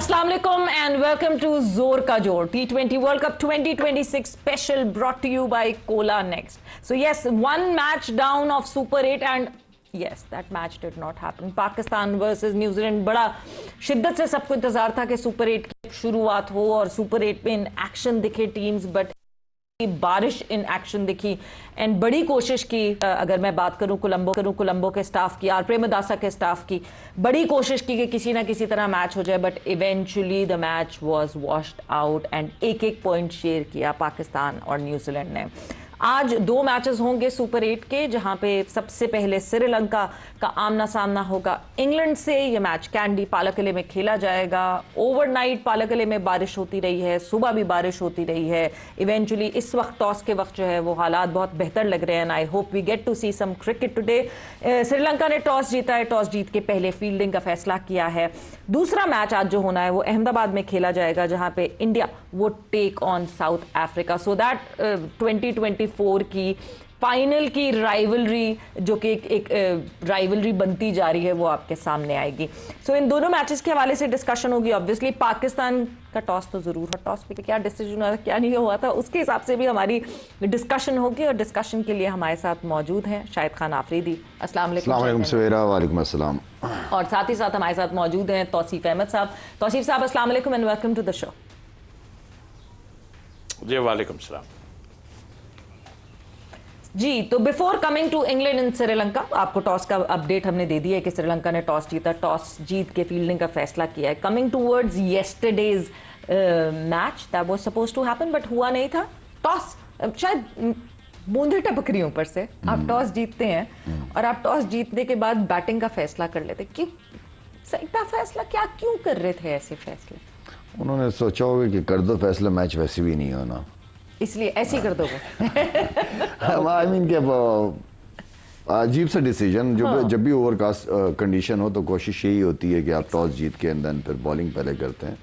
अस्सलाम वालेकुम and welcome to जोर का जोर T20 world cup 2026 special brought to you by Cola Next. So yes, one match down of Super 8 and yes, that match did not happen. Pakistan versus New Zealand. बड़ा शिद्दत से सबको इंतजार था कि सुपर 8 की शुरुआत हो और सुपर 8 में इन एक्शन दिखे टीम्स, बट बारिश इन एक्शन दिखी एंड बड़ी कोशिश की. अगर मैं बात करूं कोलंबो के स्टाफ की, आर प्रेमदासा के स्टाफ की, बड़ी कोशिश की कि किसी ना किसी तरह मैच हो जाए, but eventually the match was washed out and एक पॉइंट शेयर किया पाकिस्तान और न्यूजीलैंड ने. आज दो मैचेस होंगे सुपर 8 के, जहां पे सबसे पहले श्रीलंका का आमना सामना होगा इंग्लैंड से. यह मैच कैंडी पालकले में खेला जाएगा. ओवरनाइट पालकले में बारिश होती रही है, सुबह भी बारिश होती रही है. इवेंचुअली इस वक्त टॉस के वक्त जो है वो हालात बहुत बेहतर लग रहे हैं. I hope we get to see some cricket today. Sri Lanka ने टॉस जीता है, टॉस जीत के पहले फील्डिंग का फैसला किया है. दूसरा मैच आज जो होना है वो अहमदाबाद में खेला जाएगा, जहां पे इंडिया वो take on South Africa. So that 2024 की फाइनल की राइवलरी, जो कि एक राइवलरी बनती जा रही है, वो आपके सामने आएगी. सो इन दोनों मैचेस के हवाले से डिस्कशन होगी. ऑब्वियसली पाकिस्तान का टॉस तो जरूर है, टॉस पे क्या डिसीजन हुआ था, क्या नहीं हुआ था, उसके हिसाब से भी हमारी डिस्कशन होगी. और डिस्कशन के लिए हमारे साथ मौजूद हैं शाहिद खान आफरीदी. अस्सलाम वालेकुम सवेरा. वालेकुम अस्सलाम. और साथ ही साथ हमारे साथ मौजूद हैं तौसीफ अहमद साहब. तौसीफ साहब अस्सलाम वालेकुम and welcome to the show. जी वालेकुम सलाम. जी, तो before coming to England and Sri Lanka, आपको टॉस का अपडेट हमने दे दिया है कि श्रीलंका ने टॉस जीता, टॉस जीत के फील्डिंग का फैसला किया है. Coming towards yesterday's match that was supposed to happen but हुआ नहीं था. टॉस शायद बूंदे टपक रही ऊपर से. आप टॉस जीतते हैं और आप टॉस जीतने के बाद बैटिंग का फैसला कर लेते. क्यों इतना फैसला, क्या क्यों कर रहे थे ऐसे फैसले? उन्होंने सोचा होगा कि कर दो फैसला, मैच वैसे भी नहीं होना, इसलिए ऐसे ही कर दोगे. आई मीन कि अजीब सा डिसीजन. जब भी ओवरकास्ट कंडीशन हो तो कोशिश यही होती है कि आप टॉस जीत के अंदर फिर बॉलिंग पहले करते हैं,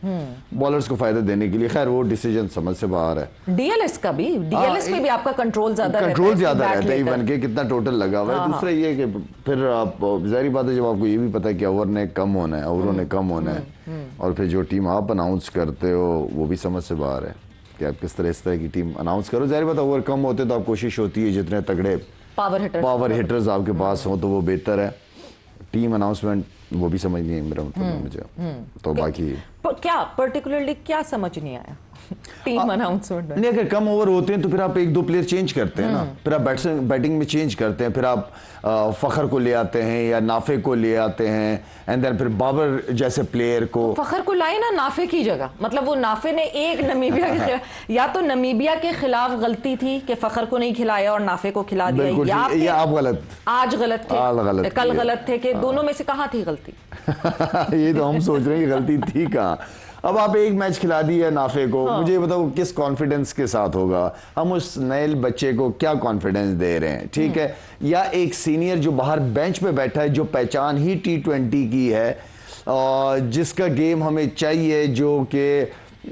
बॉलर्स को फायदा देने के लिए. खैर वो डिसीजन समझ से बाहर है. डीएलएस का भी, डीएलएस में भी आपका कंट्रोल ज्यादा रहता है इवन के कितना टोटल लगा हुआ है. दूसरा ये कि फिर आप जाहिर बात है जब आपको ये भी पता है कि ओवर ने कम होना है, ओवरों ने कम होना है, और फिर जो टीम आप अनाउंस करते हो वो भी समझ से बाहर है कि आप किस तरह की टीम अनाउंस करो. जाहिर बात है ओवर कम होते तो आप कोशिश होती है जितने तगड़े पावर हिटर्स आपके पास हो तो वो बेहतर है. टीम अनाउंसमेंट वो भी समझ नहीं है मेरा मतलब मुझे. तो बाकी क्या पर्टिकुलरली क्या समझ नहीं आया टीम अनाउंसमेंट में? नहीं, अगर कम ओवर होते हैं तो फिर आप एक दो प्लेयर चेंज करते हैं ना, फिर आप बैटिंग में चेंज करते हैं, फिर आप फखर को ले आते हैं या नाफे को ले आते हैं, एंड देन फिर बाबर जैसे प्लेयर को. फखर को लाए ना नाफे की जगह. मतलब वो नाफे ने एक नमीबिया के या तो नमीबिया के खिलाफ गलती थी कि फखर को नहीं खिलाया और नाफे को खिला दिया, या आप गलत, आज गलत थे, कल गलत थे, कि दोनों में से कहाँ थी गलती? ये तो हम सोच रहे हैं कि गलती थी कहाँ. अब आप एक मैच खिला दी है नाफे को. मुझे ये बताओ किस कॉन्फिडेंस के साथ होगा, हम उस नए बच्चे को क्या कॉन्फिडेंस दे रहे हैं? ठीक है, या एक सीनियर जो बाहर बेंच पे बैठा है, जो पहचान ही T20 की है, जिसका गेम हमें चाहिए, जो कि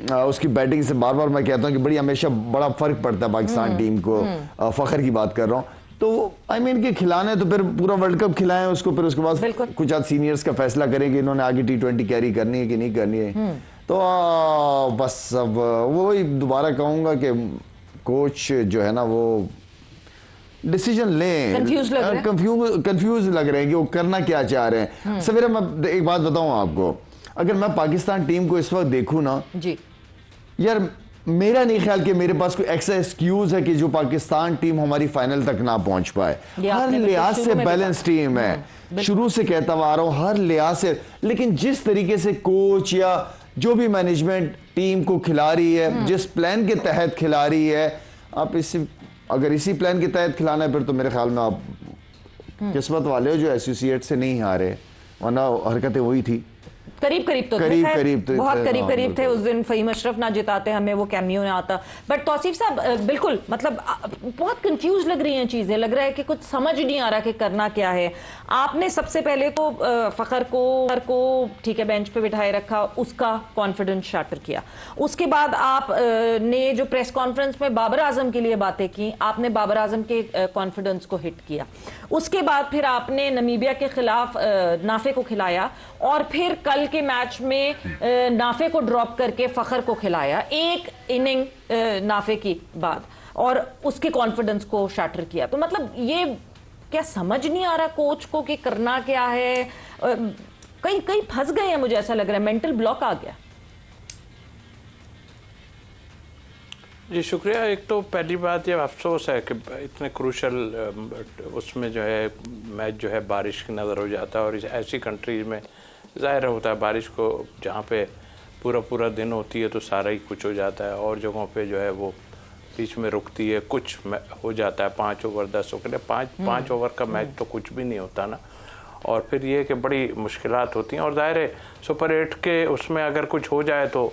उसकी बैटिंग से बार बार मैं कहता हूं कि बड़ी हमेशा बड़ा फर्क पड़ता है पाकिस्तान टीम को. फखर की बात कर रहा हूं. तो आई मीन कि खिलाने तो फिर पूरा वर्ल्ड कप खिलाएं उसको, फिर उसके बाद कुछ आज सीनियर्स का फैसला करें कि इन्होंने आगे T20 कैरी करनी है कि नहीं करनी है. तो बस अब वही दोबारा कहूंगा कि कोच जो है ना वो डिसीजन लें. कंफ्यूज लग रहे हैं कि वो करना क्या चाह रहे हैं. सवेरे मैं एक बात बताऊं आपको, अगर मैं पाकिस्तान टीम को इस वक्त देखूं ना जी, यार मेरा नहीं ख्याल कि मेरे पास कोई एक्स्ट्रा एक्सक्यूज है कि जो पाकिस्तान टीम हमारी फाइनल तक ना पहुंच पाए. हर लिहाज से बैलेंस टीम है, शुरू से कहता हुआ आ रहा हूं, हर लिहाज से. लेकिन जिस तरीके से कोच या जो भी मैनेजमेंट टीम को खिला रही है, जिस प्लान के तहत खिला रही है, आप अगर इसी प्लान के तहत खिलाना है फिर तो मेरे ख्याल में आप किस्मत वाले हो जो एसोसिएट से नहीं हारे, वरना हरकतें वही थी. करीब तो बहुत करीब थे. उस दिन फहीम अशरफ ना जिताते, हमें वो कैमियो ना आता. बट तौसीफ साहब बिल्कुल मतलब बहुत कंफ्यूज लग रही हैं चीजें. लग रहा है कि कुछ समझ नहीं आ रहा कि करना क्या है. आपने सबसे पहले तो फखर को ठीक है बेंच पे बिठाए रखा, उसका कॉन्फिडेंस शाटर किया. उसके बाद आप ने जो प्रेस कॉन्फ्रेंस में बाबर आजम के लिए बातें की, आपने बाबर आजम के कॉन्फिडेंस को हिट किया. उसके बाद फिर आपने नमीबिया के खिलाफ नाफे को खिलाया और फिर कल के मैच में नाफे को ड्रॉप करके फखर को खिलाया एक इनिंग नाफे की बाद, और उसके कॉन्फिडेंस को शैटर किया। तो मतलब ये क्या समझ नहीं आ रहा कोच को कि करना क्या है? कहीं कहीं फंस गए हैं, मुझे ऐसा लग रहा है, मेंटल ब्लॉक आ गया। जी शुक्रिया। एक तो पहली बात ये अफसोस है कि इतने क्रूशल उसमें जो है मैच जो है बारिश की नज़र हो जाता है, और ऐसी कंट्रीज में ज़ाहिर होता है बारिश को जहाँ पे पूरा दिन होती है तो सारा ही कुछ हो जाता है, और जगहों पे जो है वो बीच में रुकती है, कुछ हो जाता है 5 ओवर 10 ओवर, 5 ओवर का मैच तो कुछ भी नहीं होता ना। और फिर ये कि बड़ी मुश्किलात होती हैं, और ज़ाहिर है सुपर 8 के उसमें अगर कुछ हो जाए तो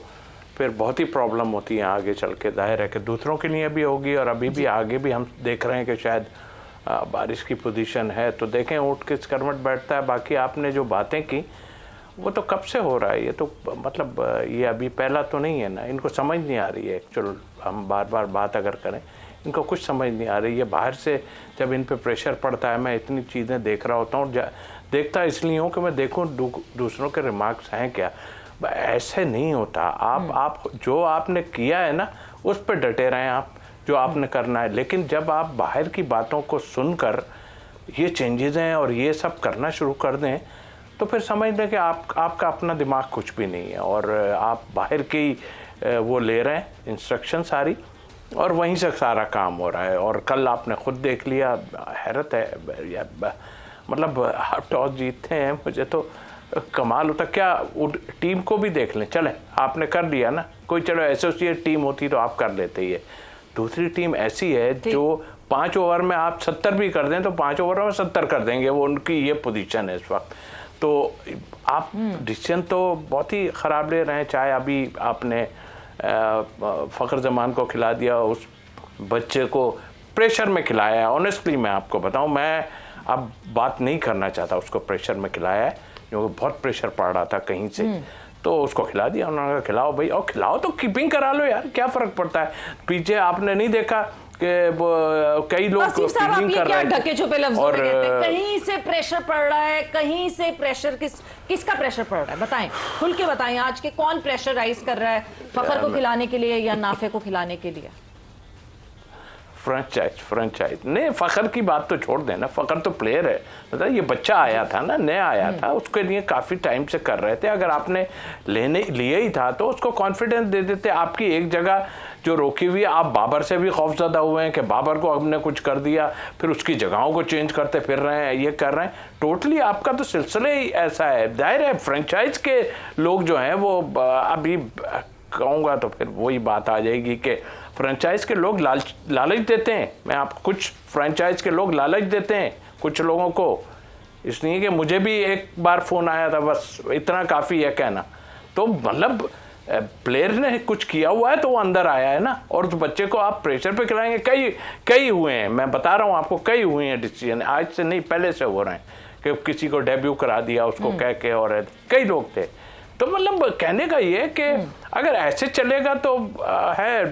फिर बहुत ही प्रॉब्लम होती है आगे चल के। जाहिर है कि दूसरों के लिए भी होगी, और अभी भी आगे भी हम देख रहे हैं कि शायद बारिश की पोजीशन है, तो देखें उठ के स्कर्मट बैठता है। बाकी आपने जो बातें की वो तो कब से हो रहा है, ये तो मतलब ये अभी पहला तो नहीं है ना, इनको समझ नहीं आ रही है। एक्चुअल हम बार बात अगर करें, इनको कुछ समझ नहीं आ रही है। बाहर से जब इन पे प्रेशर पड़ता है, मैं इतनी चीज़ें देख रहा होता हूँ, देखता इसलिए हूँ कि मैं देखूँ दूसरों के रिमार्क्स हैं क्या। ऐसे नहीं होता। आप जो आपने किया है ना उस पर डटे रहें, आप जो आपने करना है। लेकिन जब आप बाहर की बातों को सुनकर ये चेंजेस हैं और ये सब करना शुरू कर दें, तो फिर समझ लें कि आपका अपना दिमाग कुछ भी नहीं है, और आप बाहर की वो ले रहे हैं इंस्ट्रक्शन सारी, और वहीं से सारा काम हो रहा है। और कल आपने खुद देख लिया, हैरत है, मतलब आप टॉस जीतते हैं, मुझे तो कमाल होता। क्या टीम को भी देख लें, चले आपने कर दिया ना, कोई चलो एसोसिएट टीम होती तो आप कर लेते। ये दूसरी टीम ऐसी है जो 5 ओवर में आप 70 भी कर दें तो 5 ओवर में 70 कर देंगे, वो उनकी ये पोजीशन है इस वक्त। तो आप डिसीजन तो बहुत ही ख़राब ले रहे हैं। चाहे अभी आपने फ़खर जमान को खिला दिया, उस बच्चे को प्रेशर में खिलाया है। ऑनेस्टली मैं आपको बताऊं, मैं अब बात नहीं करना चाहता, उसको प्रेशर में खिलाया है क्योंकि बहुत प्रेशर पड़ रहा था कहीं से, तो उसको खिला दिया। उन्होंने कहा खिलाओ भाई, और खिलाओ तो कीपिंग करा लो यार, क्या फ़र्क पड़ता है। पीछे आपने नहीं देखा कि कई लोग फील्डिंग कर रहे हैं, ढके छुपे लफ्जों में कहते हैं, कहीं से प्रेशर पड़ रहा है, कहीं से प्रेशर किसका प्रेशर पड़ रहा है? बताएं, खुल के बताएं, आज के कौन प्रेशराइज कर रहा है फखर को खिलाने के लिए या नाफे को खिलाने के लिए? फ्रेंचाइज नहीं, फ़खर की बात तो छोड़ देना, फ़खर तो प्लेयर है। मतलब ये बच्चा आया था ना, नया आया था, उसके लिए काफ़ी टाइम से कर रहे थे। अगर आपने लिए ही था तो उसको कॉन्फिडेंस दे देते। आपकी एक जगह जो रोकी हुई है, आप बाबर से भी खौफजदा हुए हैं कि बाबर को हमने कुछ कर दिया, फिर उसकी जगहों को चेंज करते फिर रहे हैं, ये कर रहे हैं। टोटली आपका तो सिलसिला ही ऐसा है। जाहिर है फ्रेंचाइज के लोग जो हैं वो अभी कहूँगा तो फिर वही बात आ जाएगी कि फ्रेंचाइज के लोग लालच देते हैं। मैं आपको कुछ फ्रेंचाइज के लोग लालच देते हैं कुछ लोगों को, इसलिए कि मुझे भी एक बार फ़ोन आया था, बस इतना काफ़ी है कहना। तो मतलब प्लेयर ने कुछ किया हुआ है तो वो अंदर आया है ना, और उस बच्चे को आप प्रेशर पे खिलाएंगे। कई हुए हैं, मैं बता रहा हूँ आपको, कई हुए हैं डिसीजन, आज से नहीं पहले से हो रहे हैं कि किसी को डेब्यू करा दिया उसको कह के, और कई लोग थे। तो मतलब कहने का ये कि अगर ऐसे चलेगा तो है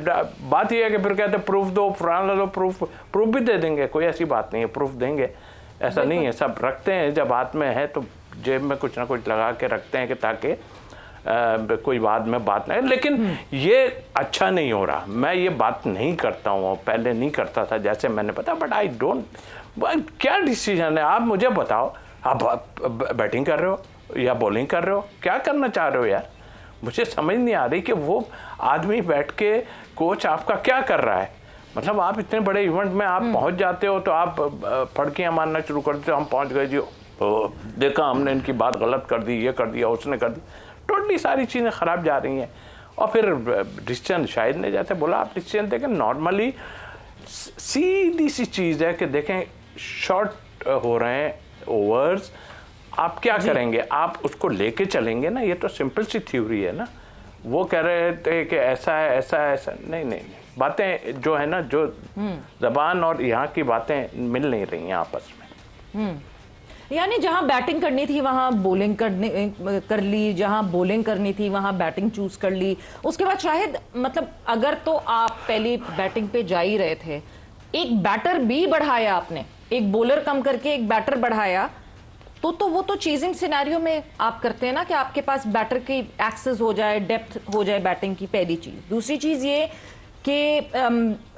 बात ये है कि फिर कहते प्रूफ दो, फलाना दो, प्रूफ भी दे देंगे, कोई ऐसी बात नहीं है, प्रूफ देंगे, ऐसा नहीं है। सब रखते हैं, जब हाथ में है तो जेब में कुछ ना कुछ लगा के रखते हैं कि ताकि कोई बाद में बात नहीं। लेकिन ये अच्छा नहीं हो रहा, मैं ये बात नहीं करता हूँ, पहले नहीं करता था जैसे मैंने पता, बट आई डोंट, क्या डिसीजन है आप मुझे बताओ। आप बैटिंग कर रहे हो या बॉलिंग कर रहे हो, क्या करना चाह रहे हो यार? मुझे समझ नहीं आ रही कि वो आदमी बैठ के कोच आपका क्या कर रहा है। मतलब आप इतने बड़े इवेंट में आप पहुंच जाते हो तो आप फड़कियाँ मारना शुरू कर देते हो, हम पहुंच गए जी, देखा हमने इनकी बात गलत कर दी, ये कर दिया, उसने कर दी। टोटली सारी चीज़ें ख़राब जा रही हैं। और फिर डिसीजन शाहिद ने जैसे बोला, आप डिसीजन देखें, नॉर्मली सीधी सी चीज़ है कि देखें शॉर्ट हो रहे हैं ओवर्स, आप क्या करेंगे? आप उसको लेके चलेंगे ना, ये तो सिंपल सी थ्योरी है ना। वो कह रहे थे कि ऐसा है, ऐसा है, ऐसा नहीं, बातें जो है ना, जो जबान और यहाँ की बातें मिल नहीं रही हैं आपस में। यानी जहां बैटिंग करनी थी वहां बॉलिंग कर ली, जहां बॉलिंग करनी थी वहां बैटिंग चूज कर ली। उसके बाद शायद मतलब अगर तो आप पहली बैटिंग पे जा ही रहे थे, एक बैटर भी बढ़ाया आपने, एक बॉलर कम करके एक बैटर बढ़ाया, तो वो तो चेजिंग सिनेरियो में आप करते हैं ना कि आपके पास बैटर की एक्सेस हो जाए, डेप्थ हो जाए बैटिंग की, पहली चीज। दूसरी चीज ये कि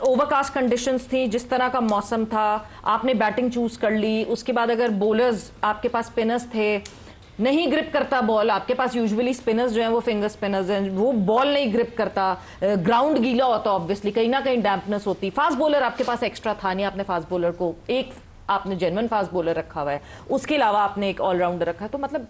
ओवरकास्ट कंडीशंस थी, जिस तरह का मौसम था, आपने बैटिंग चूज कर ली। उसके बाद अगर बॉलर्स आपके पास स्पिनर्स थे, नहीं ग्रिप करता बॉल, आपके पास यूजुअली स्पिनर्स जो हैं वो फिंगर स्पिनर्स हैं, वो बॉल नहीं ग्रिप करता, ग्राउंड गीला होता, ऑब्वियसली कहीं ना कहीं डैम्पनेस होती। फास्ट बॉलर आपके पास एक्स्ट्रा था नहीं, आपने फास्ट बॉलर को एक आपने जेन्युइन फास्ट बॉलर रखा हुआ है, उसके अलावा आपने एक ऑलराउंडर रखा है। तो मतलब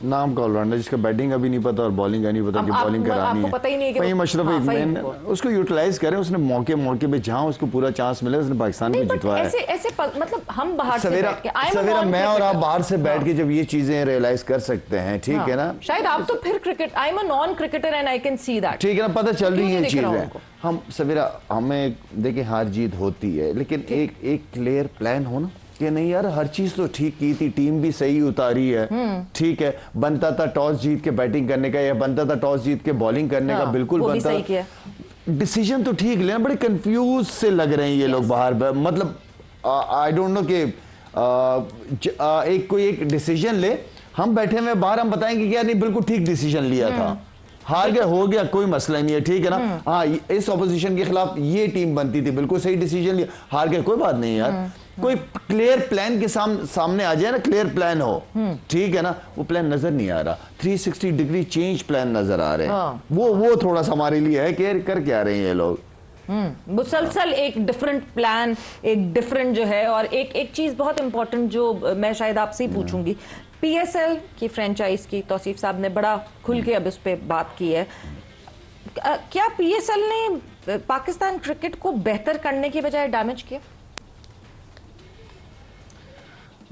नाम का ऑलराउंडर जिसका बैटिंग अभी नहीं पता और बॉलिंग का नहीं पता कि बॉलिंग करानी है। आपको पता ही नहीं है कि फ़हीम अशरफ एक मैन, उसको यूटिलाइज करें, उसने मौके पे जहां उसको पूरा चांस मिले उसने पाकिस्तान को जितवाया। ऐसे मतलब हम बाहर से सवेरा बैठ के सवेरा मैं और आप बाहर से बैठ के जब ये चीजें रियलाइज कर सकते हैं, ठीक है ना, शायद आप तो फिर cricket, I am a non cricketer and I can see that, ठीक है ना, पता चल रही है चीजें। हम सवेरा हमें देखिए हार जीत होती है, लेकिन एक क्लियर प्लान हो ना कि नहीं यार हर चीज तो ठीक की थी, टीम भी सही उतारी है, ठीक है, बनता था टॉस जीत के बैटिंग करने का या बनता था टॉस जीत के बॉलिंग करने का, बिल्कुल बनता, डिसीजन तो ठीक लेना, बड़े कंफ्यूज से लग रहे हैं ये लोग बाहर। मतलब आई डोंट नो कि एक कोई एक डिसीजन ले, हम बैठे हुए बाहर हम बताएंगे कि यार नहीं बिल्कुल ठीक डिसीजन लिया था, हार गया हो गया कोई मसला नहीं है, ठीक है ना, हाँ इस ऑपोजिशन के खिलाफ ये टीम बनती थी, बिल्कुल सही डिसीजन लिया, हार गया कोई बात नहीं यार, कोई क्लियर प्लान के सामने आ जाए ना, क्लियर प्लान हो, ठीक है ना, वो प्लान नजर नहीं आ रहा, 360 डिग्री चेंज प्लान नजर आ रहे हैं, वो थोड़ा सा हमारे लिए है कि कर क्या रहे हैं ये लोग। मुसलसल एक डिफरेंट प्लान, एक डिफरेंट जो है। और एक चीज बहुत इंपॉर्टेंट जो मैं शायद आपसे ही पूछूंगी, पीएसएल की फ्रेंचाइज की तौसीफ साहब ने बड़ा खुल के अब इस पे बात की है, क्या पीएसएल ने पाकिस्तान क्रिकेट को बेहतर करने की बजाय डैमेज किया?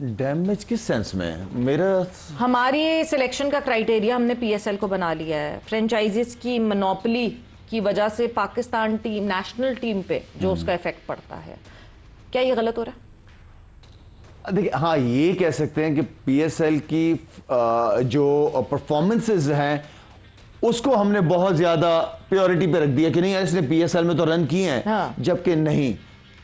डैमेज किस सेंस में? मेरा हमारी सिलेक्शन का क्राइटेरिया हमने पीएसएल को बना लिया है, फ्रेंचाइजीज की मोनोपोली की वजह से पाकिस्तान टीम, नेशनल टीम पे जो उसका इफेक्ट पड़ता है, क्या ये गलत हो रहा है? देखिए हाँ ये कह सकते हैं कि पीएसएल की जो परफॉर्मेंसेस हैं उसको हमने बहुत ज्यादा प्रायोरिटी पे रख दिया कि नहीं यार इसने पीएसएल में तो रन किए हैं, हाँ। जबकि नहीं,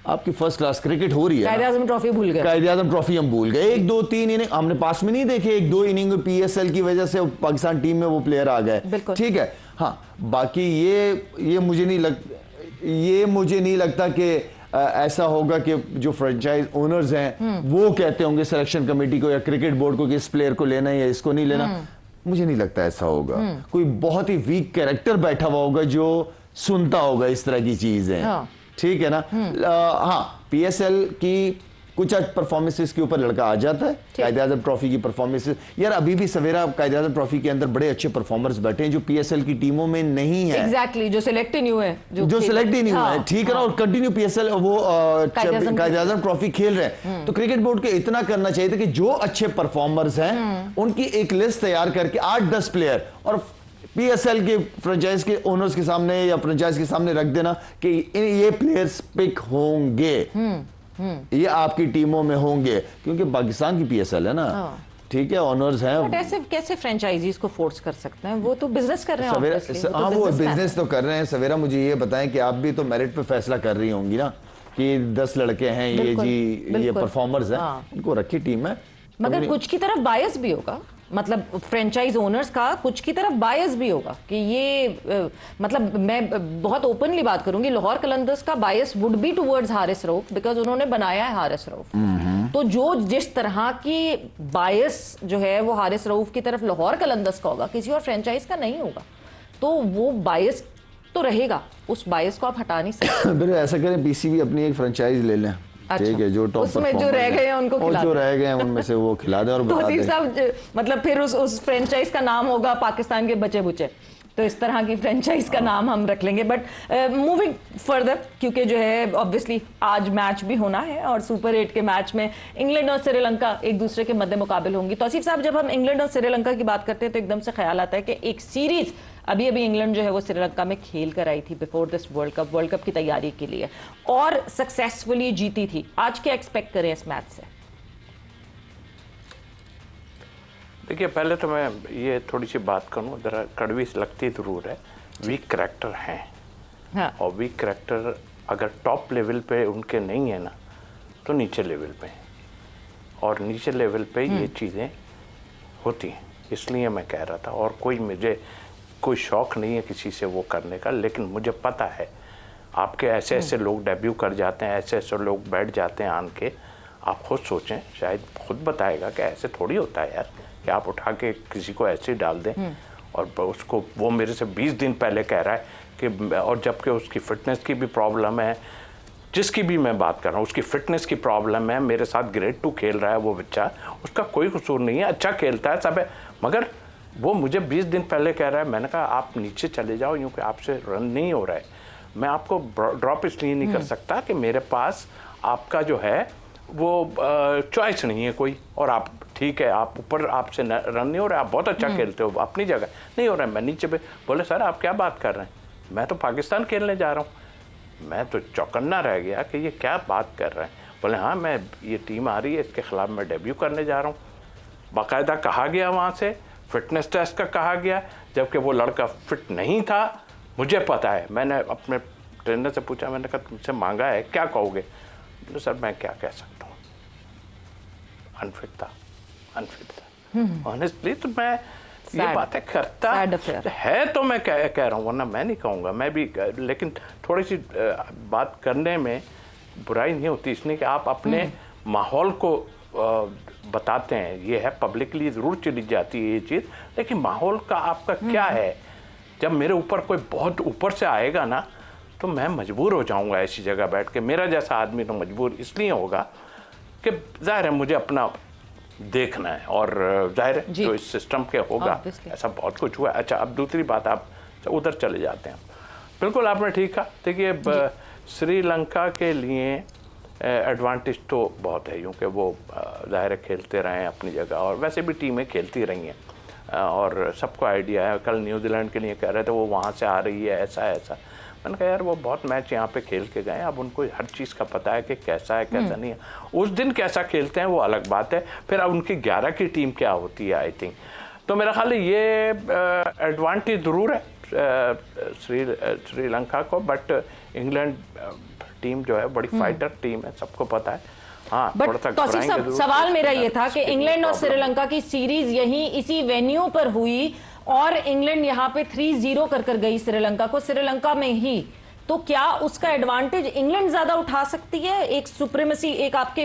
आपकी फर्स्ट क्लास क्रिकेट हो रही है, कायदे-ए-आज़म ट्रॉफी भूल गए, कायदे-ए-आज़म ट्रॉफी हम भूल गए, 1 2 3 इनिंग हमने पास में नहीं देखे, 1 2 इनिंग में पीएसएल की वजह से पाकिस्तान टीम में वो प्लेयर आ गए, ठीक है, हाँ बाकी ये मुझे नहीं लगता कि ऐसा होगा कि जो फ्रेंचाइज ओनर्स हैं वो कहते होंगे सिलेक्शन कमेटी को या क्रिकेट बोर्ड को कि इस प्लेयर को लेना है या इसको नहीं लेना, मुझे नहीं लगता ऐसा होगा, कोई बहुत ही वीक कैरेक्टर बैठा हुआ होगा जो सुनता होगा इस तरह की चीजें, ठीक है ना। हाँ पीएसएल की कुछ परफॉर्मेंसेस के ऊपर लड़का आ जाता है, कायदे-ए-आज़म ट्रॉफी की परफॉर्मेंसेस, यार अभी भी सवेरा कायदे-ए-आज़म ट्रॉफी के अंदर बड़े अच्छे परफॉर्मर्स बैठे हैं जो पीएसएल की टीमों में नहीं है, एग्जैक्टली, जो सिलेक्ट ही नहीं हुए, जो सिलेक्ट ही नहीं हुए हैं, ठीक है ना, और कंटिन्यू पीएसएल वो कायदे-ए-आज़म ट्रॉफी खेल रहे हैं, तो क्रिकेट बोर्ड को इतना करना चाहिए था कि जो अच्छे परफॉर्मर्स हैं उनकी एक लिस्ट तैयार करके 8-10 प्लेयर और पीएसएल के फ्रेंचाइज के ओनर्स के सामने या फ्रेंचाइज के सामने रख देना कि ये प्लेयर्स पिक होंगे, ये आपकी टीमों में होंगे, क्योंकि पाकिस्तान की पीएसएल है ना, ठीक है, ओनर्स हैं। बट ऐसे कैसे फ्रेंचाइजीज को फोर्स कर सकते हैं, वो तो बिजनेस कर रहे हैं, हाँ वो बिजनेस तो कर रहे हैं। सवेरा मुझे ये बताएं कि आप भी तो मेरिट पे फैसला कर रही होंगी ना कि 10 लड़के हैं ये जी, ये परफॉर्मर्स हैं, उनको रखी टीम है, मगर कुछ की तरफ बायस भी होगा, मतलब फ्रेंचाइज ओनर्स का कुछ की तरफ बायस भी होगा कि ये मतलब मैं बहुत ओपनली बात करूंगी, लाहौर कलंदर्स का bias would be towards Haris Rauf, because उन्होंने बनाया है हारिस रऊफ, तो जो जिस तरह की बायस जो है वो हारिस रऊफ की तरफ लाहौर कलंदर्स का होगा, किसी और फ्रेंचाइज का नहीं होगा, तो वो बायस तो रहेगा, उस बायस को आप हटा नहीं सकते। ऐसा करें पीसीबी अपनी एक फ्रेंचाइज ले लें, ठीक है, जो टॉप उसमें जो रह गए हैं उनको खिला जो रह गए हैं उनमें से वो खिला दें और बता दें। साहब मतलब फिर उस फ्रेंचाइज का नाम होगा पाकिस्तान के बचे बुचे, तो इस तरह की फ्रेंचाइज का नाम हम रख लेंगे। बट मूविंग फर्दर, क्योंकि जो है ऑब्वियसली आज मैच भी होना है और सुपर 8 के मैच में इंग्लैंड और श्रीलंका एक दूसरे के मद्दे मुकाबिल होंगी। तौसीफ साहब, जब हम इंग्लैंड और श्रीलंका की बात करते हैं तो एकदम से ख्याल आता है कि एक सीरीज अभी इंग्लैंड जो है वो श्रीलंका में खेल कर आई थी बिफोर दिस वर्ल्ड कप की तैयारी के लिए और सक्सेसफुली जीती थी। आज क्या एक्सपेक्ट करें इस मैच से? देखिए, पहले तो मैं ये थोड़ी सी बात करूँ, जरा कड़वी लगती जरूर है, वीक करैक्टर हैं, हाँ। और वीक करैक्टर अगर टॉप लेवल पे उनके नहीं है ना तो नीचे लेवल पे हैं। और नीचे लेवल पे ये चीज़ें होती हैं, इसलिए मैं कह रहा था। और मुझे कोई शौक़ नहीं है किसी से वो करने का, लेकिन मुझे पता है आपके ऐसे ऐसे लोग डेब्यू कर जाते हैं, ऐसे ऐसे लोग बैठ जाते हैं आन के। आप खुद सोचें, शायद खुद बताएगा कि ऐसे थोड़ी होता है यार कि आप उठा के किसी को ऐसे ही डाल दें। और उसको वो मेरे से 20 दिन पहले कह रहा है कि, और जबकि उसकी फ़िटनेस की भी प्रॉब्लम है, जिसकी भी मैं बात कर रहा हूँ उसकी फ़िटनेस की प्रॉब्लम है। मेरे साथ ग्रेड 2 खेल रहा है वो बच्चा, उसका कोई कसूर नहीं है, अच्छा खेलता है सब है, मगर वो मुझे 20 दिन पहले कह रहा है। मैंने कहा आप नीचे चले जाओ, यूँ कि आपसे रन नहीं हो रहा है। मैं आपको ड्रॉप इसलिए नहीं कर सकता कि मेरे पास आपका जो है वो चॉइस नहीं है कोई, और आप ठीक है आप ऊपर आपसे रन नहीं हो रहा है, आप बहुत अच्छा खेलते हो अपनी जगह, नहीं हो रहा है, मैं नीचे पे। बोले सर आप क्या बात कर रहे हैं, मैं तो पाकिस्तान खेलने जा रहा हूँ। मैं तो चौकन्ना रह गया कि ये क्या बात कर रहे हैं। बोले हाँ मैं, ये टीम आ रही है, इसके ख़िलाफ़ मैं डेब्यू करने जा रहा हूँ। बाकायदा कहा गया वहाँ से, फिटनेस टेस्ट का कहा गया, जबकि वो लड़का फिट नहीं था। मुझे पता है, मैंने अपने ट्रेनर से पूछा, मैंने कहा तुमसे मांगा है, क्या कहोगे? तो सर मैं क्या कह सकता हूँ, अनफिट था ऑनेस्टली। तो मैं ये बातें करता है तो मैं कह रहा हूँ, वरना मैं नहीं कहूँगा। मैं भी, लेकिन थोड़ी सी बात करने में बुराई नहीं होती, इसलिए कि आप अपने माहौल को बताते हैं। ये है पब्लिकली ज़रूर चली जाती है ये चीज़, लेकिन माहौल का आपका क्या है। जब मेरे ऊपर कोई बहुत ऊपर से आएगा ना, तो मैं मजबूर हो जाऊंगा ऐसी जगह बैठ के। मेरा जैसा आदमी तो मजबूर इसलिए होगा कि जाहिर है मुझे अपना देखना है, और जाहिर है जो इस सिस्टम के होगा ऐसा बहुत कुछ हुआ है। अच्छा, अब दूसरी बात, आप उधर चले जाते हैं। बिल्कुल आपने ठीक कहा। देखिए श्रीलंका के लिए एडवांटेज तो बहुत है, क्योंकि वो जाहिर है खेलते रहे हैं अपनी जगह, और वैसे भी टीमें खेलती रही हैं, और सबको आइडिया है। कल न्यूजीलैंड के लिए कह रहे थे वो वहाँ से आ रही है, ऐसा ऐसा। मैंने कहा यार वो बहुत मैच यहाँ पे खेल के गए, अब उनको हर चीज़ का पता है कि कैसा है कैसा नहीं है। उस दिन कैसा खेलते हैं वो अलग बात है, फिर अब उनकी 11 की टीम क्या होती है आई थिंक। तो मेरा ख्याल है ये एडवांटेज ज़रूर है श्रीलंका को, बट इंग्लैंड टीम जो है बड़ी फाइटर टीम है, सबको पता है। हाँ, बट सवाल मेरा ये था कि इंग्लैंड और श्रीलंका की सीरीज यहीं इसी वेन्यू पर हुई, और इंग्लैंड यहाँ पे 3-0 कर गई श्रीलंका को, श्रीलंका में ही। तो क्या उसका एडवांटेज इंग्लैंड ज्यादा उठा सकती है? एक सुप्रीमेसी, एक आपके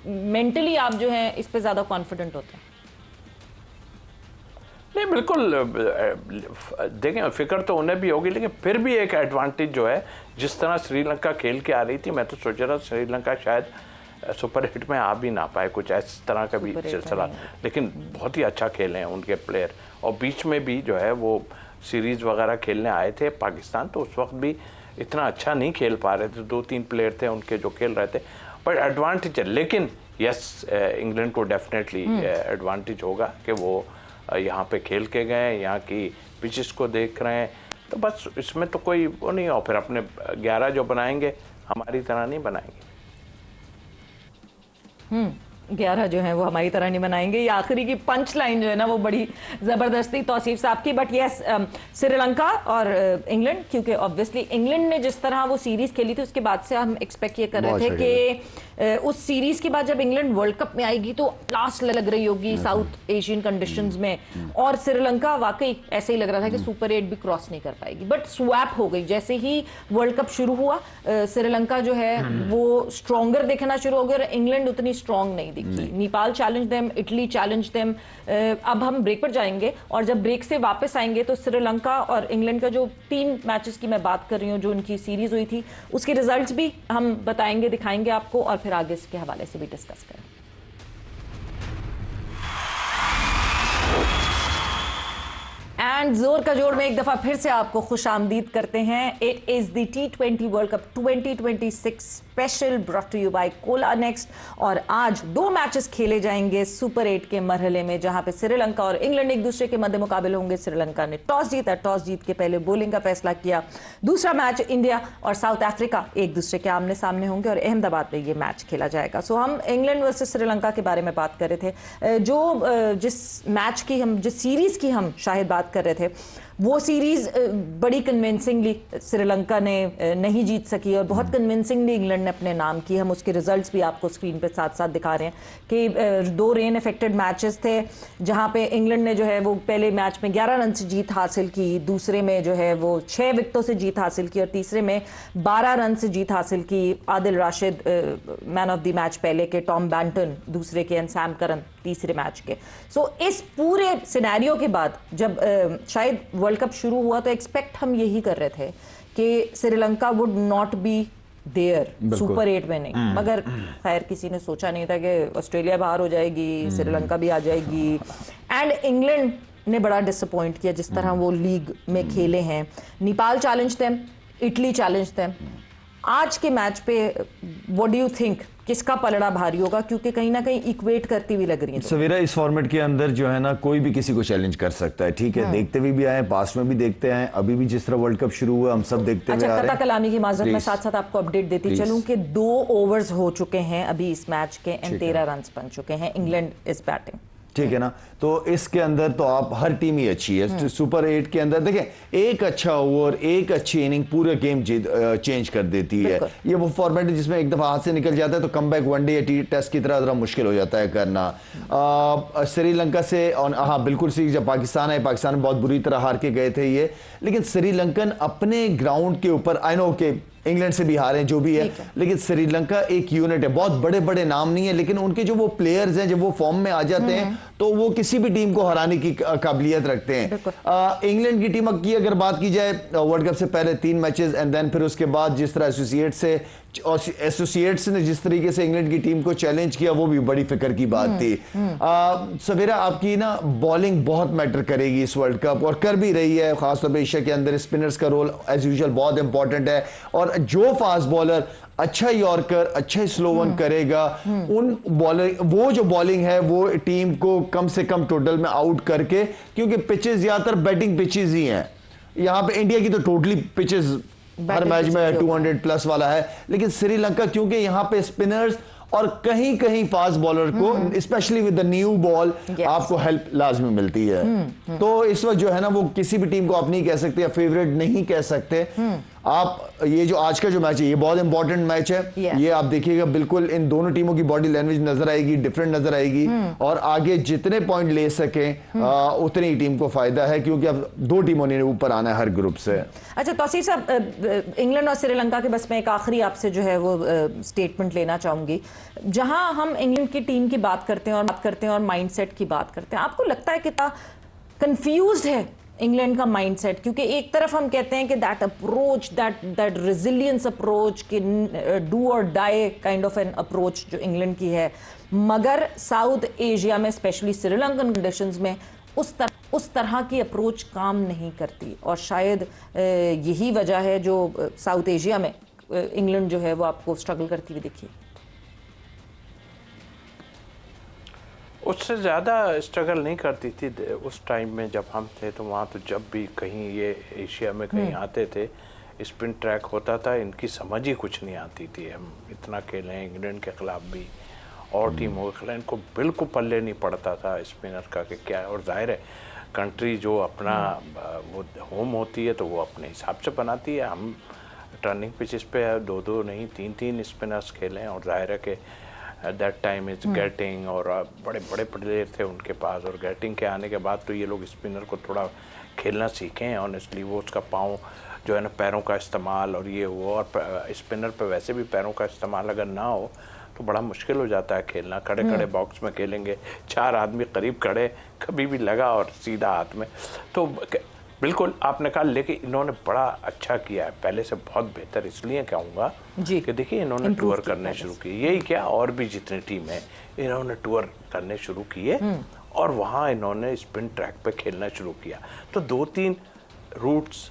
मेंटली आप जो है इस पे ज्यादा कॉन्फिडेंट होते हैं? नहीं बिल्कुल, देखें फिक्र तो उन्हें भी होगी, लेकिन फिर भी एक एडवांटेज जो है, जिस तरह श्रीलंका खेल के आ रही थी, मैं तो सोच रहा श्रीलंका शायद सुपर हिट में आ भी ना पाए, कुछ इस तरह का भी सिलसिला। लेकिन बहुत ही अच्छा खेले हैं उनके प्लेयर, और बीच में भी जो है वो सीरीज़ वगैरह खेलने आए थे पाकिस्तान, तो उस वक्त भी इतना अच्छा नहीं खेल पा रहे थे। 2-3 प्लेयर थे उनके जो खेल रहे थे, बट एडवांटेज है। लेकिन यस, इंग्लैंड को डेफिनेटली एडवांटेज होगा कि वो यहाँ पे खेल के गए, यहाँ की पिचेस को देख रहे हैं, तो बस इसमें तो कोई वो नहीं हो। फिर अपने 11 जो बनाएंगे हमारी तरह नहीं बनाएंगे। 11 जो है वो हमारी तरह नहीं बनाएंगे। ये आखिरी की पंच लाइन जो है ना वो बड़ी जबरदस्ती तौसीफ साहब की। बट यस, श्रीलंका और इंग्लैंड, क्योंकि ऑब्वियसली इंग्लैंड ने जिस तरह वो सीरीज खेली थी उसके बाद से हम एक्सपेक्ट ये कर रहे थे कि उस सीरीज के बाद जब इंग्लैंड वर्ल्ड कप में आएगी तो क्लास लग रही होगी साउथ एशियन कंडीशंस में, और श्रीलंका वाकई ऐसे ही लग रहा था कि सुपर 8 भी क्रॉस नहीं कर पाएगी। बट स्वैप हो गई जैसे ही वर्ल्ड कप शुरू हुआ, श्रीलंका जो है वो स्ट्रॉन्गर देखना शुरू हो गया, और इंग्लैंड उतनी स्ट्रॉन्ग नहीं दिखी। Nepal challenge them, Italy challenge them. अब हम ब्रेक पर जाएंगे, और जब ब्रेक से वापस आएंगे तो श्रीलंका और इंग्लैंड का जो 3 मैचेस की मैं बात कर रही हूँ, जो उनकी सीरीज हुई थी, उसके रिजल्ट्स भी हम बताएंगे, दिखाएंगे आपको, और फिर आगे इसके हवाले से भी डिस्कस करें। एंड जोर का जोड़ में एक दफा फिर से आपको खुशामदीद करते हैं। It is the T20 world cup 2026 special brought to you by Cola Next, और आज 2 मैचेस खेले जाएंगे सुपर 8 के मरहले में, जहां पे श्रीलंका और इंग्लैंड एक दूसरे के मध्य मुकाबले होंगे। श्रीलंका ने टॉस जीता, टॉस जीत के पहले बॉलिंग का फैसला किया। दूसरा मैच इंडिया और साउथ अफ्रीका एक दूसरे के आमने सामने होंगे, और अहमदाबाद में ये मैच खेला जाएगा। सो हम इंग्लैंड वर्सेस श्रीलंका के बारे में बात कर रहे थे, जो जिस मैच की हम, जिस सीरीज की हम शायद बात कर रहे थे, वो सीरीज बड़ी कन्विंसिंगली श्रीलंका ने नहीं जीत सकी और बहुत कन्विंसिंगली इंग्लैंड ने अपने नाम की। हम उसके रिजल्ट्स भी आपको स्क्रीन पे साथ साथ दिखा रहे हैं कि 2 रेन अफेक्टेड मैचेस थे जहां पे इंग्लैंड ने जो है वो पहले मैच में 11 रन से जीत हासिल की, दूसरे में जो है वो 6 विकेटों से जीत हासिल की और तीसरे में 12 रन से जीत हासिल की। Adil Rashid man of the match पहले के, टॉम बैंटन दूसरे के, एंड सैम करन तीसरे मैच के। सो इस पूरे सिनेरियो के बाद जब शायद वर्ल्ड कप शुरू हुआ तो एक्सपेक्ट हम यही कर रहे थे कि Sri Lanka would not be there super 8 में नहीं, मगर खैर किसी ने सोचा नहीं था कि ऑस्ट्रेलिया बाहर हो जाएगी, श्रीलंका भी आ जाएगी। एंड इंग्लैंड ने बड़ा डिसअपॉइंट किया जिस तरह वो लीग में खेले हैं। नेपाल चैलेंज थे, इटली चैलेंज थे। आज के मैच पे व्हाट डू यू थिंक किसका पलड़ा भारी होगा, क्योंकि कहीं ना कहीं इक्वेट करती हुई लग रही है। सवेरा इस फॉर्मेट के अंदर जो है ना कोई भी किसी को चैलेंज कर सकता है, ठीक है। देखते हुए भी आए, पास्ट में भी देखते हैं, अभी भी जिस तरह वर्ल्ड कप शुरू हुआ हम सब देखते हुए आ रहे हैं। कता कलामी की माजरत मैं साथ साथ आपको अपडेट देती चलूं कि 2 ओवर्स हो चुके हैं अभी इस मैच के एंड 13 रन बन चुके हैं। इंग्लैंड इज बैटिंग, ठीक है ना। तो इसके अंदर तो आप हर टीम ही अच्छी है। सुपर 8 के अंदर देखें, एक अच्छा ओवर, एक अच्छी इनिंग पूरे गेम चेंज कर देती है। ये वो फॉर्मेट है जिसमें एक दफा हाथ से निकल जाता है तो कमबैक वनडे या टेस्ट की तरह मुश्किल हो जाता है करना। श्रीलंका से, और हाँ बिल्कुल सही, जब पाकिस्तान है, पाकिस्तान में बहुत बुरी तरह हार के गए थे ये, लेकिन श्रीलंकन अपने ग्राउंड के ऊपर, आई नो के इंग्लैंड से भी हारे जो भी है, लेकिन श्रीलंका एक यूनिट है। बहुत बड़े बड़े नाम नहीं है, लेकिन उनके जो वो प्लेयर्स हैं जब वो फॉर्म में आ जाते हैं तो वो किसी भी टीम को हराने की काबिलियत रखते हैं। इंग्लैंड की टीम की अगर बात की जाए, वर्ल्ड कप से पहले 3 मैचेस एंड देन फिर उसके बाद जिस तरह एसोसिएट्स ने जिस तरीके से इंग्लैंड की टीम को चैलेंज किया, वो भी बड़ी फिक्र की बात थी। सवेरा आपकी ना बॉलिंग बहुत मैटर करेगी इस वर्ल्ड कप, और कर भी रही है। खासतौर पर एशिया के अंदर स्पिनर्स का रोल एज यूजुअल बहुत इंपॉर्टेंट है, और जो फास्ट बॉलर अच्छा यॉर्कर, अच्छा स्लो वन करेगा, उन बॉलर, वो जो बॉलिंग है वो टीम को कम से कम टोटल में आउट करके, क्योंकि पिचेस ज्यादातर बैटिंग पिचेस ही हैं। यहाँ पे इंडिया की तो टोटली पिचेस हर मैच में 200 प्लस वाला है, लेकिन श्रीलंका क्योंकि यहाँ पे स्पिनर्स और कहीं कहीं फास्ट बॉलर को specially with the new ball आपको हेल्प लाजमी मिलती है। तो इस वक्त जो है ना वो किसी भी टीम को आप नहीं कह सकते या फेवरेट नहीं कह सकते आप। ये जो आज का जो मैच है ये बहुत इंपॉर्टेंट मैच है। ये आप देखिएगा, बिल्कुल इन दोनों टीमों की बॉडी लैंग्वेज नजर आएगी, डिफरेंट नजर आएगी, और आगे जितने पॉइंट ले सके उतनी ही टीम को फायदा है, क्योंकि अब 2 टीमों ने ऊपर आना है हर ग्रुप से। अच्छा तौसीफ साहब, इंग्लैंड और श्रीलंका के बस में एक आखिरी आपसे जो है वो स्टेटमेंट लेना चाहूंगी। जहां हम इंग्लैंड की टीम की बात करते हैं और माइंडसेट की बात करते हैं, आपको लगता है कितना कंफ्यूज्ड है इंग्लैंड का माइंडसेट? क्योंकि एक तरफ हम कहते हैं कि that approach, that resilience approach, कि डू और die kind of an approach जो इंग्लैंड की है, मगर साउथ एशिया में स्पेशली श्रीलंकन कंडीशंस में उस तरह की अप्रोच काम नहीं करती, और शायद यही वजह है जो साउथ एशिया में इंग्लैंड जो है वो आपको स्ट्रगल करती हुई दिखी। उससे ज़्यादा स्ट्रगल नहीं करती थी उस टाइम में जब हम थे, तो वहाँ तो जब भी कहीं ये एशिया में कहीं आते थे, स्पिन ट्रैक होता था, इनकी समझ ही कुछ नहीं आती थी। हम इतना खेले हैं इंग्लैंड के खिलाफ भी और टीमों के खिलाफ, इनको बिल्कुल पल्ले नहीं पड़ता था स्पिनर का कि क्या है। और जाहिर है कंट्री जो अपना वो होम होती है तो वो अपने हिसाब से बनाती है। हम टर्निंग पिचेस पे 2-2 नहीं 3-3 स्पिनर्स खेले हैं, और जाहिर है कि दैट टाइम इज गेटिंग, और बड़े बड़े प्लेयर थे उनके पास, और गेटिंग के आने के बाद तो ये लोग स्पिनर को थोड़ा खेलना सीखे हैं ऑनेस्टली। वो उसका पाँव जो है ना, पैरों का इस्तेमाल और ये वो, और स्पिनर पे वैसे भी पैरों का इस्तेमाल अगर ना हो तो बड़ा मुश्किल हो जाता है खेलना। खड़े खड़े बॉक्स में खेलेंगे, 4 आदमी करीब खड़े, कभी भी लगा और सीधा हाथ में। तो बिल्कुल आपने कहा, लेकिन इन्होंने बड़ा अच्छा किया है, पहले से बहुत बेहतर इसलिए कहूँगा कि देखिए इन्होंने टूर करने शुरू किए, यही क्या और भी जितनी टीम है इन्होंने टूर करने शुरू किए, और वहाँ इन्होंने स्पिन ट्रैक पे खेलना शुरू किया। तो 2-3 रूट्स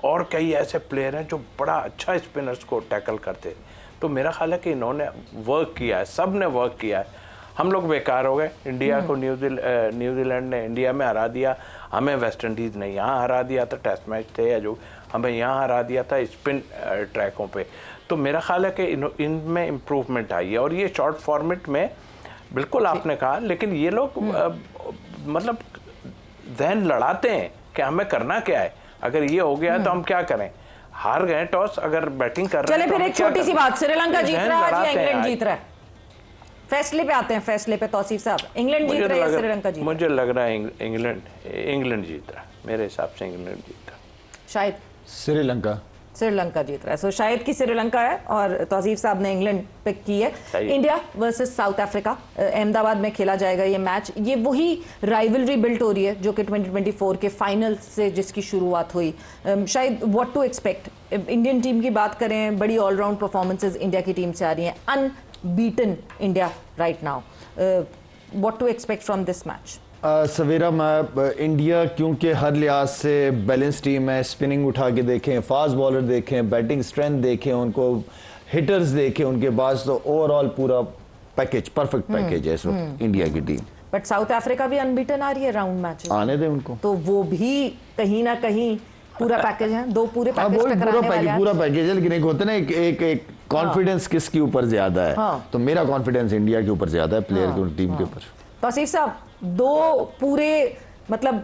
और कई ऐसे प्लेयर हैं जो बड़ा अच्छा स्पिनर्स को टैकल करते। तो मेरा ख्याल है कि इन्होंने वर्क किया है, सब ने वर्क किया है। हम लोग बेकार हो गए, इंडिया को न्यूजीलैंड ने इंडिया में हरा दिया, हमें वेस्ट इंडीज़ ने यहाँ हरा दिया था, टेस्ट मैच थे या जो, हमें यहाँ हरा दिया था स्पिन ट्रैकों पे। तो मेरा ख्याल है कि इनमें इम्प्रूवमेंट आई है, और ये शॉर्ट फॉर्मेट में बिल्कुल आपने कहा, लेकिन ये लोग मतलब जहन लड़ाते हैं कि हमें करना क्या है, अगर ये हो गया तो हम क्या करें। हार गए टॉस, अगर बैटिंग कर रहे चले हैं तो फिर हम एक क्या छोटी सी करें? बात, श्रीलंका जीत रहा है या इंग्लैंड जीत रहा है? फैसले पे आते हैं, फैसले पे तौसीफ साहब, इंग्लैंड जीत रहा है या श्रीलंका जीत रहा है? मुझे लग रहा है इंग्लैंड जीत रहा है, मेरे हिसाब से इंग्लैंड जीत रहा है। शायद श्रीलंका जीत रहा है, सो शायद की श्रीलंका है और तौसीफ साहब ने इंग्लैंड पिक की है। India versus south Africa, Ahmedabad में खेला जाएगा ये मैच। ये वही राइवलरी बिल्ट हो रही है जो कि 2024 के फाइनल से जिसकी शुरुआत हुई। शायद what to expect, Indian team की बात करें, बड़ी ऑलराउंड परफॉर्मेंसेज इंडिया की टीम से आ रही हैं, unbeaten India right now, what to expect from this match? Savera, मैं इंडिया क्योंकि हर लिहाज से बैलेंस टीम है, स्पिनिंग उठा के देखें, फास्ट बॉलर देखें, बैटिंग स्ट्रेंथ देखें, उनको हिटर्स देखें उनके पास, तो ओवरऑल पूरा पैकेज, परफेक्ट पैकेज है इस वक्त इंडिया की टीम। बट साउथ अफ्रीका भी अनबीटन आ रही है राउंड मैच, आने दे उनको, तो वो भी कहीं ना कहीं पूरा पैकेज है, दो पूरे पैकेज टकराने वाले हैं। पूरा पैकेज है, लेकिन एक होता है ना एक कॉन्फिडेंस किसके ऊपर ज्यादा है, तो मेरा कॉन्फिडेंस इंडिया के ऊपर ज्यादा है, प्लेयर के टीम के ऊपर। तौसीफ साहब, दो पूरे मतलब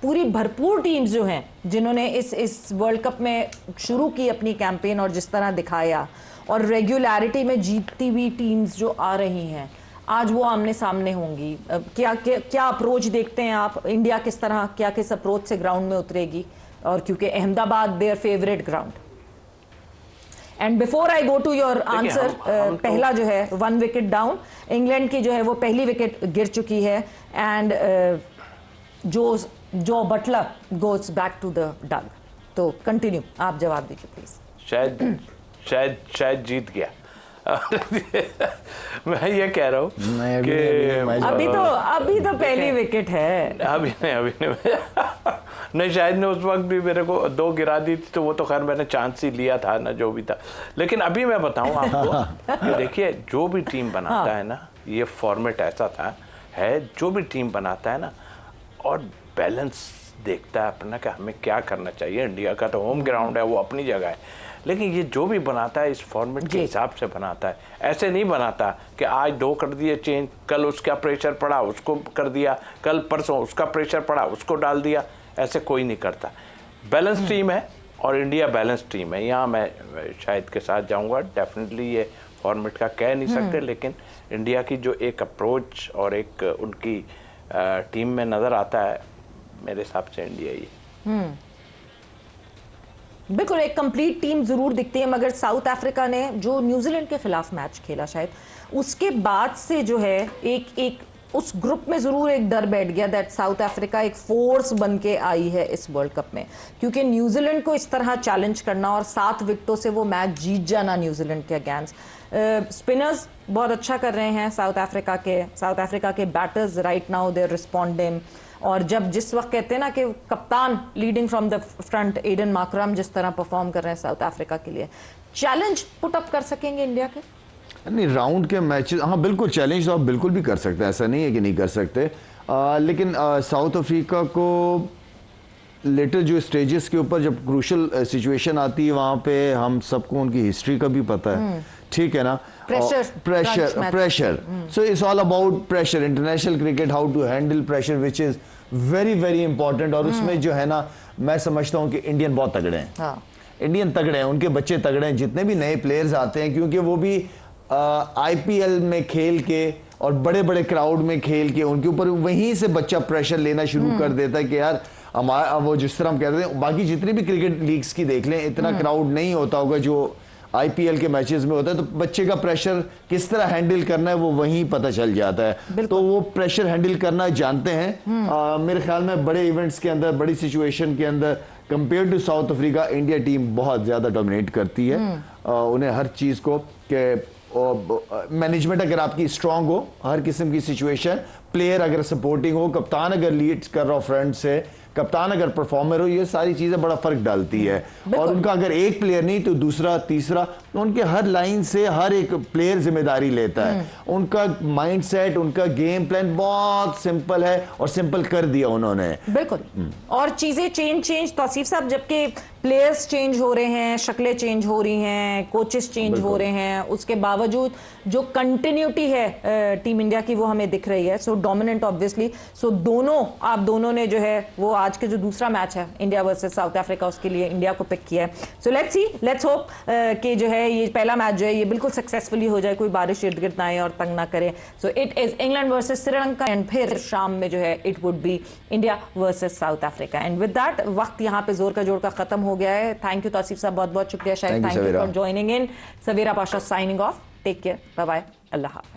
पूरी भरपूर टीम्स जो हैं जिन्होंने इस वर्ल्ड कप में शुरू की अपनी कैंपेन और जिस तरह दिखाया, और रेगुलरिटी में जीतती हुई टीम्स जो आ रही हैं, आज वो आमने सामने होंगी। क्या अप्रोच देखते हैं आप? इंडिया किस तरह किस अप्रोच से ग्राउंड में उतरेगी? और क्योंकि Ahmedabad their favourite ground. And before I go to your answer, पहला जो है 1 विकेट डाउन, इंग्लैंड की जो है वो पहली विकेट गिर चुकी है, and Jos Buttler goes back to the dug. तो कंटिन्यू, आप जवाब दीजिए प्लीज। शायद जीत गया। मैं ये कह रहा हूँ कि अभी तो पहली विकेट है। अभी नहीं नहीं, शायद ने उस वक्त भी मेरे को 2 गिरा दी थी, तो वो तो खैर मैंने चांस ही लिया था ना, जो भी था। लेकिन अभी मैं बताऊं आपको कि देखिए, जो भी टीम बनाता है ना, ये फॉर्मेट ऐसा है जो भी टीम बनाता है ना, और बैलेंस देखता है अपना कि हमें क्या करना चाहिए। इंडिया का तो होम ग्राउंड है, वो अपनी जगह है, लेकिन ये जो भी बनाता है इस फॉर्मेट के हिसाब से बनाता है। ऐसे नहीं बनाता कि आज 2 कर दिए चेंज, कल उसका प्रेशर पड़ा उसको कर दिया, कल परसों उसका प्रेशर पड़ा उसको डाल दिया, ऐसे कोई नहीं करता। बैलेंस टीम है और इंडिया बैलेंस टीम है। यहाँ मैं शायद के साथ जाऊँगा, डेफिनेटली ये फॉर्मेट का कह नहीं सकते, लेकिन इंडिया की जो एक अप्रोच और एक उनकी टीम में नज़र आता है, मेरे हिसाब से इंडिया ही। बिल्कुल एक कंप्लीट टीम जरूर दिखती है, मगर साउथ अफ्रीका ने जो न्यूजीलैंड के खिलाफ मैच खेला, शायद उसके बाद से जो है एक उस ग्रुप में जरूर एक डर बैठ गया दैट साउथ अफ्रीका एक फोर्स बन के आई है इस वर्ल्ड कप में, क्योंकि न्यूजीलैंड को इस तरह चैलेंज करना और 7 विकेटों से वो मैच जीत जाना न्यूजीलैंड के अगेंस्ट। स्पिनर्स बहुत अच्छा कर रहे हैं साउथ अफ्रीका के batters right now they responding, और जिस वक्त कहते हैं ना कि कप्तान leading from the front Aiden Markram जिस तरह परफॉर्म कर रहे हैं साउथ अफ्रीका के लिए, चैलेंज पुट अप कर सकेंगे इंडिया के? नहीं, राउंड के मैचेस, हाँ बिल्कुल चैलेंज तो आप बिल्कुल भी कर सकते हैं, ऐसा नहीं है कि नहीं कर सकते। लेकिन साउथ अफ्रीका को लेटर जो स्टेजेस के ऊपर जब क्रूशल सिचुएशन आती है, वहाँ पे हम सबको उनकी हिस्ट्री का भी पता है, ठीक है ना, pressure. So it's all about pressure, international cricket, how to handle pressure, which is very very important. और उसमें जो है ना, मैं समझता हूँ कि इंडियन बहुत तगड़े हैं, इंडियन तगड़े हैं, उनके बच्चे तगड़े हैं, जितने भी नए प्लेयर्स आते हैं, क्योंकि वो भी आईपीएल में खेल के और बड़े बड़े क्राउड में खेल के उनके ऊपर वहीं से बच्चा प्रेशर लेना शुरू कर देता है कि यार हमारा, वो जिस तरह हम कह रहे हैं, बाकी जितनी भी क्रिकेट लीग्स की देख लें, इतना क्राउड नहीं होता होगा जो आईपीएल के मैचेस में होता है, तो बच्चे का प्रेशर किस तरह हैंडल करना है वो वहीं पता चल जाता है। तो वो प्रेशर हैंडल करना जानते हैं। मेरे ख्याल में बड़े इवेंट्स के अंदर, बड़ी सिचुएशन के अंदर compare to South Africa, India team बहुत ज्यादा डोमिनेट करती है। उन्हें हर चीज को के मैनेजमेंट अगर आपकी स्ट्रांग हो, हर किस्म की सिचुएशन, प्लेयर अगर सपोर्टिंग हो, कप्तान अगर लीड कर रहा हो फ्रंट से, कप्तान अगर परफॉर्मर हो, ये सारी चीजें बड़ा फर्क डालती है। और उनका अगर एक प्लेयर नहीं तो दूसरा तीसरा, तो उनके हर लाइन से हर एक प्लेयर जिम्मेदारी लेता है। उनका माइंडसेट, उनका गेम प्लान बहुत सिंपल है और सिंपल कर दिया उन्होंने। बिल्कुल। और चीजें चेंज तौसीफ साहब, जबकि प्लेयर्स चेंज हो रहे हैं, शक्लें चेंज हो रही हैं, कोचेस चेंज हो रहे हैं, उसके बावजूद जो कंटिन्यूटी है टीम इंडिया की वो हमें दिख रही है. सो डोमिनेंट ऑब्वियसली. सो आप दोनों ने जो है वो आज के जो दूसरा मैच है इंडिया वर्सेस साउथ अफ्रीका, उसके लिए इंडिया को पिक किया है. सो लेट्स होप कि जो है ये पहला मैच जो है ये बिल्कुल सक्सेसफुली हो जाए, कोई बारिश इर्द गिर्द ना आए और तंग ना करे. So it is England versus Sri Lanka and फिर शाम में जो है it would be India versus south Africa. And with that वक्त यहाँ पे जोर का जोड़ का खत्म हो गया है. थैंक यू तौसीफ साहब, बहुत बहुत शुक्रिया. शायद thank you for joining in. Savera Pasha signing off. Take care, bye bye, अल्लाह हाफ़िज़.